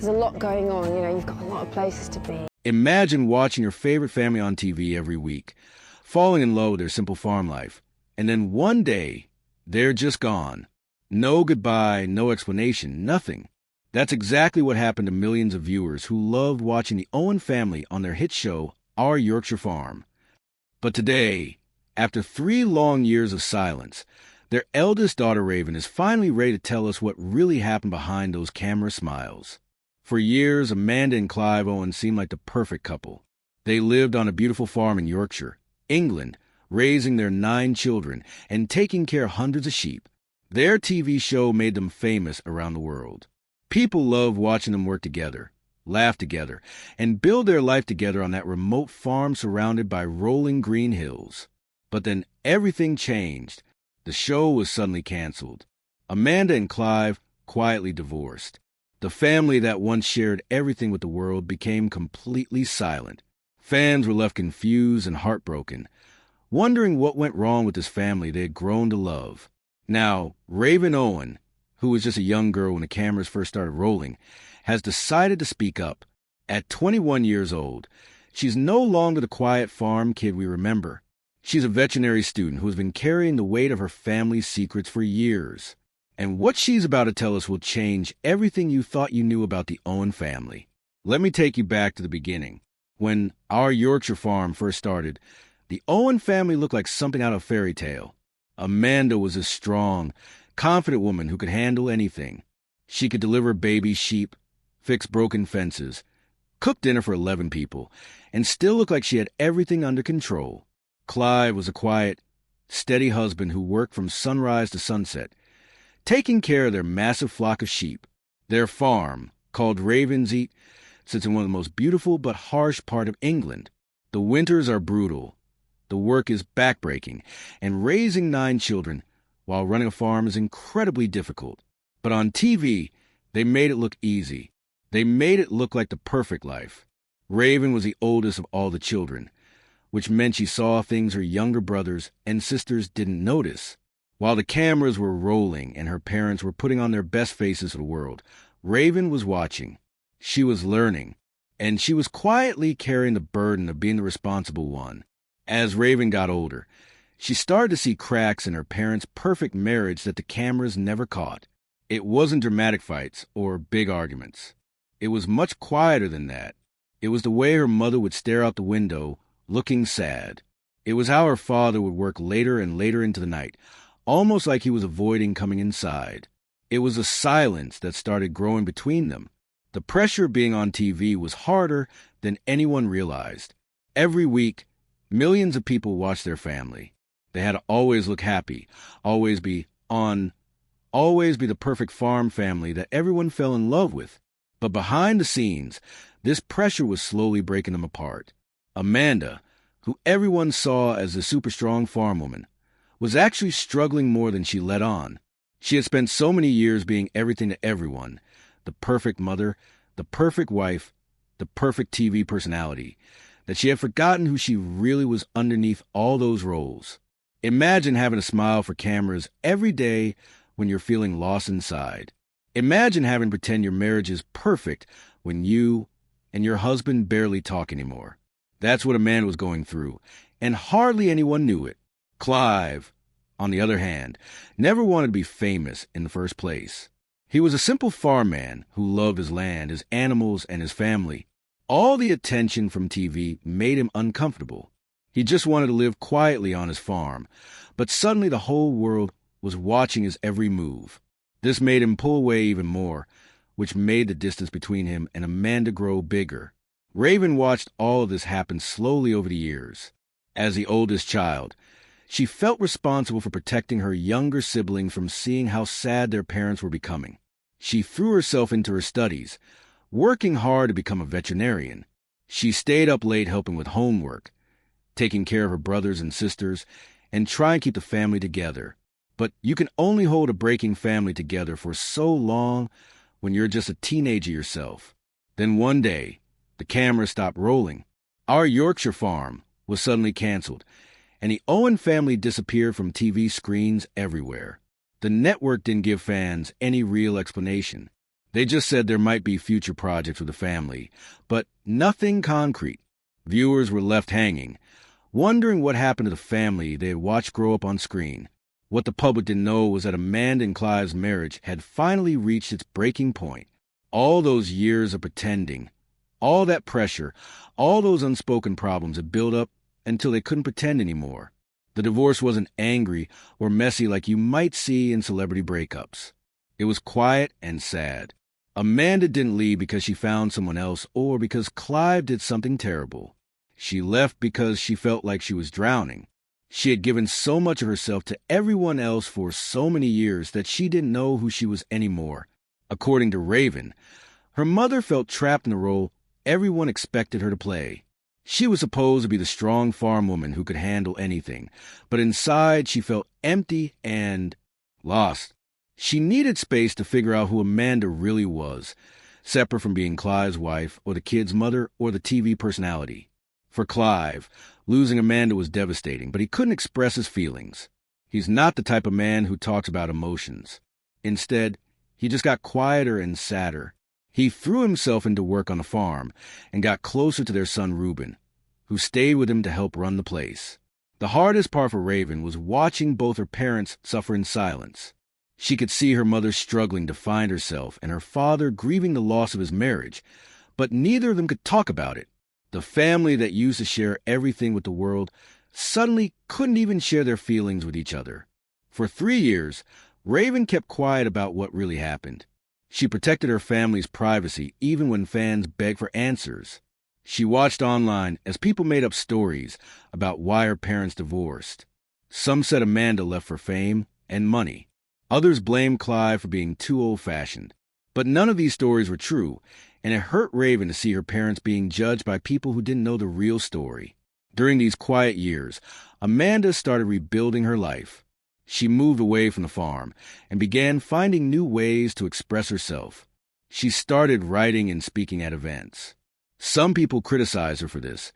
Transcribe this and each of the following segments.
There's a lot going on, you know, you've got a lot of places to be. Imagine watching your favorite family on TV every week, falling in love with their simple farm life, and then one day, they're just gone. No goodbye, no explanation, nothing. That's exactly what happened to millions of viewers who loved watching the Owen family on their hit show, Our Yorkshire Farm. But today, after 3 long years of silence, their eldest daughter Raven is finally ready to tell us what really happened behind those camera smiles. For years, Amanda and Clive Owen seemed like the perfect couple. They lived on a beautiful farm in Yorkshire, England, raising their 9 children and taking care of hundreds of sheep. Their TV show made them famous around the world. People loved watching them work together, laugh together, and build their life together on that remote farm surrounded by rolling green hills. But then everything changed. The show was suddenly canceled. Amanda and Clive quietly divorced. The family that once shared everything with the world became completely silent. Fans were left confused and heartbroken, wondering what went wrong with this family they had grown to love. Now, Raven Owen, who was just a young girl when the cameras first started rolling, has decided to speak up. At 21 years old, she's no longer the quiet farm kid we remember. She's a veterinary student who has been carrying the weight of her family's secrets for years. And what she's about to tell us will change everything you thought you knew about the Owen family. Let me take you back to the beginning. When Our Yorkshire Farm first started, the Owen family looked like something out of a fairy tale. Amanda was a strong, confident woman who could handle anything. She could deliver baby sheep, fix broken fences, cook dinner for 11 people, and still look like she had everything under control. Clive was a quiet, steady husband who worked from sunrise to sunset, taking care of their massive flock of sheep. Their farm, called Ravensey, sits in one of the most beautiful but harsh part of England. The winters are brutal. The work is backbreaking, and raising 9 children while running a farm is incredibly difficult. But on TV, they made it look easy. They made it look like the perfect life. Raven was the oldest of all the children, which meant she saw things her younger brothers and sisters didn't notice. While the cameras were rolling and her parents were putting on their best faces to the world, Raven was watching. She was learning, and she was quietly carrying the burden of being the responsible one. As Raven got older, she started to see cracks in her parents' perfect marriage that the cameras never caught. It wasn't dramatic fights or big arguments. It was much quieter than that. It was the way her mother would stare out the window, looking sad. It was how her father would work later and later into the night, almost like he was avoiding coming inside. It was a silence that started growing between them. The pressure of being on TV was harder than anyone realized. Every week, millions of people watched their family. They had to always look happy, always be the perfect farm family that everyone fell in love with. But behind the scenes, this pressure was slowly breaking them apart. Amanda, who everyone saw as the super strong farm woman, was actually struggling more than she let on. She had spent so many years being everything to everyone, the perfect mother, the perfect wife, the perfect TV personality, that she had forgotten who she really was underneath all those roles. Imagine having to smile for cameras every day when you're feeling lost inside. Imagine having to pretend your marriage is perfect when you and your husband barely talk anymore. That's what Amanda was going through, and hardly anyone knew it. Clive, on the other hand, never wanted to be famous in the first place. He was a simple farm man who loved his land, his animals, and his family. All the attention from TV made him uncomfortable. He just wanted to live quietly on his farm, but suddenly the whole world was watching his every move. This made him pull away even more, which made the distance between him and Amanda grow bigger. Raven watched all of this happen slowly over the years. As the oldest child, she felt responsible for protecting her younger siblings from seeing how sad their parents were becoming. She threw herself into her studies, working hard to become a veterinarian. She stayed up late helping with homework, taking care of her brothers and sisters, and trying to keep the family together. But you can only hold a breaking family together for so long when you're just a teenager yourself. Then one day, the camera stopped rolling. Our Yorkshire Farm was suddenly canceled, and the Owen family disappeared from TV screens everywhere. The network didn't give fans any real explanation. They just said there might be future projects with the family, but nothing concrete. Viewers were left hanging, wondering what happened to the family they had watched grow up on screen. What the public didn't know was that Amanda and Clive's marriage had finally reached its breaking point. All those years of pretending, all that pressure, all those unspoken problems had built up until they couldn't pretend anymore. The divorce wasn't angry or messy like you might see in celebrity breakups. It was quiet and sad. Amanda didn't leave because she found someone else or because Clive did something terrible. She left because she felt like she was drowning. She had given so much of herself to everyone else for so many years that she didn't know who she was anymore. According to Raven, her mother felt trapped in the role everyone expected her to play. She was supposed to be the strong farm woman who could handle anything, but inside she felt empty and lost. She needed space to figure out who Amanda really was, separate from being Clive's wife or the kid's mother or the TV personality. For Clive, losing Amanda was devastating, but he couldn't express his feelings. He's not the type of man who talks about emotions. Instead, he just got quieter and sadder. He threw himself into work on the farm and got closer to their son Reuben, who stayed with him to help run the place. The hardest part for Raven was watching both her parents suffer in silence. She could see her mother struggling to find herself and her father grieving the loss of his marriage, but neither of them could talk about it. The family that used to share everything with the world suddenly couldn't even share their feelings with each other. For 3 years, Raven kept quiet about what really happened. She protected her family's privacy even when fans begged for answers. She watched online as people made up stories about why her parents divorced. Some said Amanda left for fame and money. Others blamed Clive for being too old-fashioned. But none of these stories were true, and it hurt Raven to see her parents being judged by people who didn't know the real story. During these quiet years, Amanda started rebuilding her life. She moved away from the farm and began finding new ways to express herself. She started writing and speaking at events. Some people criticized her for this,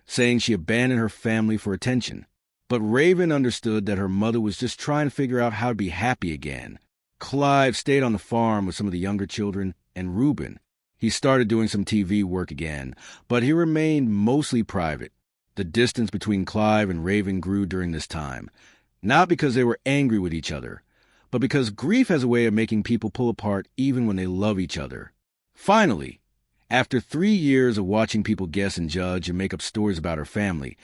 saying she abandoned her family for attention. But Raven understood that her mother was just trying to figure out how to be happy again. Clive stayed on the farm with some of the younger children and Reuben. He started doing some TV work again, but he remained mostly private. The distance between Clive and Raven grew during this time, not because they were angry with each other, but because grief has a way of making people pull apart even when they love each other. Finally, after 3 years of watching people guess and judge and make up stories about her family,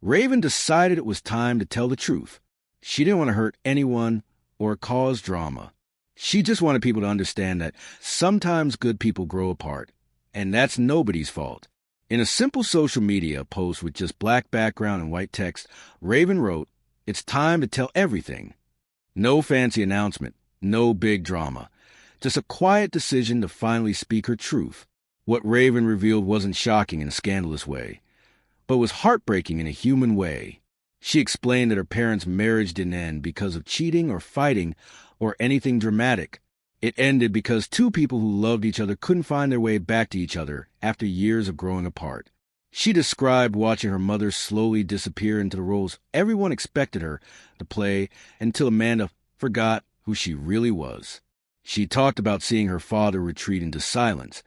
Raven decided it was time to tell the truth. She didn't want to hurt anyone or cause drama. She just wanted people to understand that sometimes good people grow apart, and that's nobody's fault. In a simple social media post with just black background and white text, Raven wrote, "It's time to tell everything." No fancy announcement, no big drama. Just a quiet decision to finally speak her truth. What Raven revealed wasn't shocking in a scandalous way, but was heartbreaking in a human way. She explained that her parents' marriage didn't end because of cheating or fighting or anything dramatic. It ended because two people who loved each other couldn't find their way back to each other after years of growing apart. She described watching her mother slowly disappear into the roles everyone expected her to play until Amanda forgot who she really was. She talked about seeing her father retreat into silence,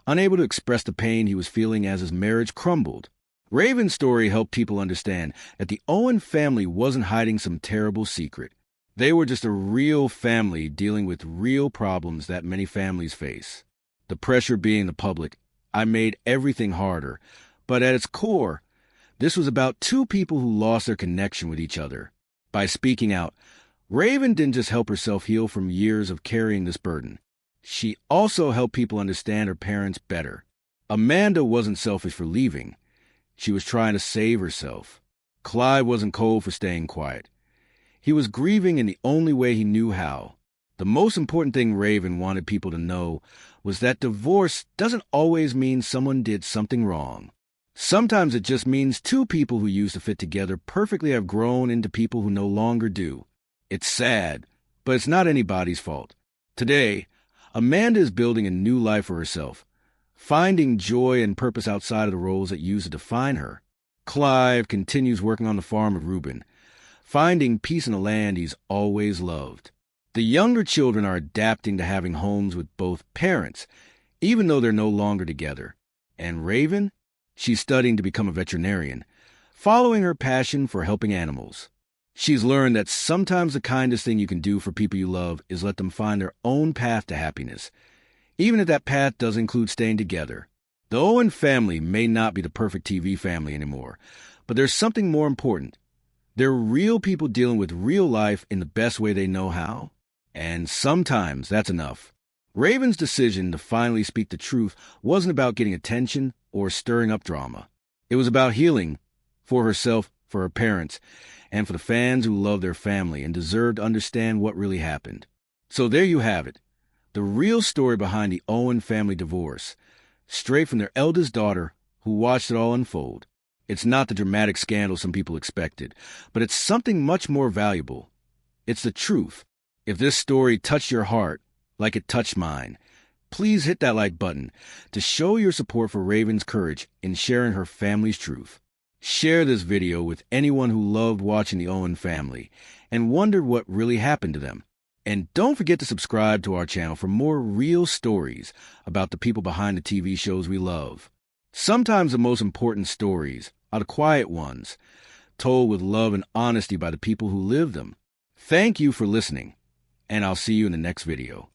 unable to express the pain he was feeling as his marriage crumbled. Raven's story helped people understand that the Owen family wasn't hiding some terrible secret. They were just a real family dealing with real problems that many families face. The pressure being the public, I made everything harder, but at its core, this was about two people who lost their connection with each other. By speaking out, Raven didn't just help herself heal from years of carrying this burden. She also helped people understand her parents better. Amanda wasn't selfish for leaving. She was trying to save herself. Clive wasn't cold for staying quiet. He was grieving in the only way he knew how. The most important thing Raven wanted people to know was that divorce doesn't always mean someone did something wrong. Sometimes it just means two people who used to fit together perfectly have grown into people who no longer do. It's sad, but it's not anybody's fault. Today, Amanda is building a new life for herself, finding joy and purpose outside of the roles that used to define her. Clive continues working on the farm with Reuben, finding peace in the land he's always loved. The younger children are adapting to having homes with both parents, even though they're no longer together. And Raven? She's studying to become a veterinarian, following her passion for helping animals. She's learned that sometimes the kindest thing you can do for people you love is let them find their own path to happiness, even if that path does include staying together. The Owen family may not be the perfect TV family anymore, but there's something more important. They're real people dealing with real life in the best way they know how. And sometimes that's enough. Raven's decision to finally speak the truth wasn't about getting attention or stirring up drama. It was about healing for herself, for her parents, and for the fans who love their family and deserve to understand what really happened. So there you have it, the real story behind the Owen family divorce, straight from their eldest daughter who watched it all unfold. It's not the dramatic scandal some people expected, but it's something much more valuable. It's the truth. If this story touched your heart like it touched mine, please hit that like button to show your support for Raven's courage in sharing her family's truth. Share this video with anyone who loved watching the Owen family and wondered what really happened to them. And don't forget to subscribe to our channel for more real stories about the people behind the TV shows we love. Sometimes the most important stories are the quiet ones, told with love and honesty by the people who live them. Thank you for listening, and I'll see you in the next video.